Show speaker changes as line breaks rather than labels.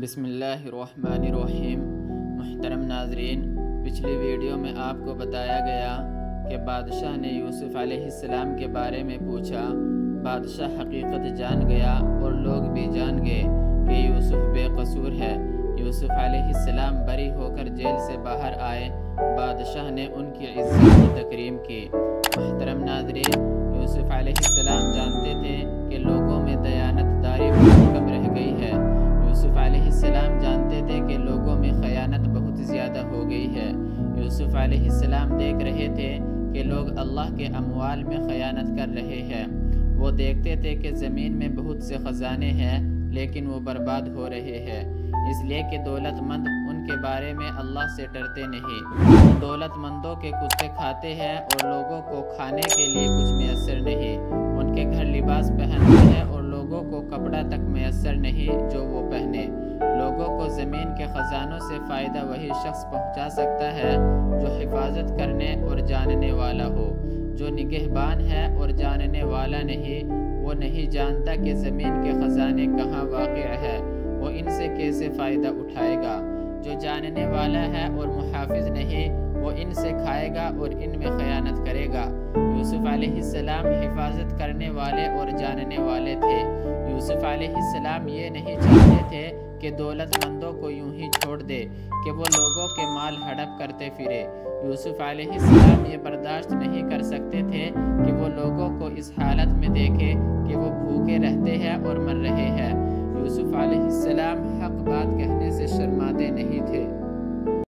بسم اللہ الرحمن الرحیم۔ محترم ناظرین، پچھلی ویڈیو میں آپ کو بتایا گیا کہ بادشاہ نے یوسف علیہ السلام کے بارے میں پوچھا۔ بادشاہ حقیقت جان گیا اور لوگ بھی جان گئے کہ یوسف بے قصور ہے۔ یوسف علیہ السلام بری ہو کر جیل سے باہر آئے۔ بادشاہ نے ان کی عزت و تکریم کی۔ محترم ناظرین، یوسف علیہ السلام جانتے تھے کہ لوگوں میں دیانت داری بہت کم رہ گئی ہے۔ یوسف علیہ السلام جانتے تھے کہ لوگوں میں خیانت بہت زیادہ ہو گئی ہے۔ یوسف علیہ السلام دیکھ رہے تھے کہ لوگ اللہ کے اموال میں خیانت کر رہے ہیں۔ وہ دیکھتے تھے کہ زمین میں بہت سے خزانے ہیں لیکن وہ برباد ہو رہے ہیں، اس لیے کہ دولت مند ان کے بارے میں اللہ سے ڈرتے نہیں۔ دولت مندوں کے کتے کھاتے ہیں اور لوگوں کو کھانے کے لیے کچھ میسر نہیں۔ ان کے گھر لباس پہنتے ہیں اور لوگوں کو کپڑا تک میسر نہیں جو وہ پہنے۔ لوگوں کو زمین کے خزانوں سے فائدہ وہی شخص پہنچا سکتا ہے جو حفاظت کرنے اور جاننے والا ہو۔ جو نگہبان ہے اور جاننے والا نہیں، وہ نہیں جانتا کہ زمین کے خزانے کہاں واقع ہے، وہ ان سے کیسے فائدہ اٹھائے گا۔ جو جاننے والا ہے اور محافظ نہیں، وہ ان سے کھائے گا اور ان میں خیانت کرے گا۔ یوسف علیہ السلام حفاظت کرنے والے اور جاننے والے تھے۔ یوسف علیہ السلام یہ نہیں چاہتے تھے کہ دولت مندوں کو یوں ہی چھوڑ دے کہ وہ لوگوں کے مال ہڑپ کرتے پھرے۔ یوسف علیہ السلام یہ برداشت نہیں کر سکتے تھے کہ وہ لوگوں کو اس حالت میں دیکھے کہ وہ بھوکے رہتے ہیں اور مر رہے ہیں۔ یوسف علیہ السلام حق بات کہنے سے شرماتے نہیں تھے۔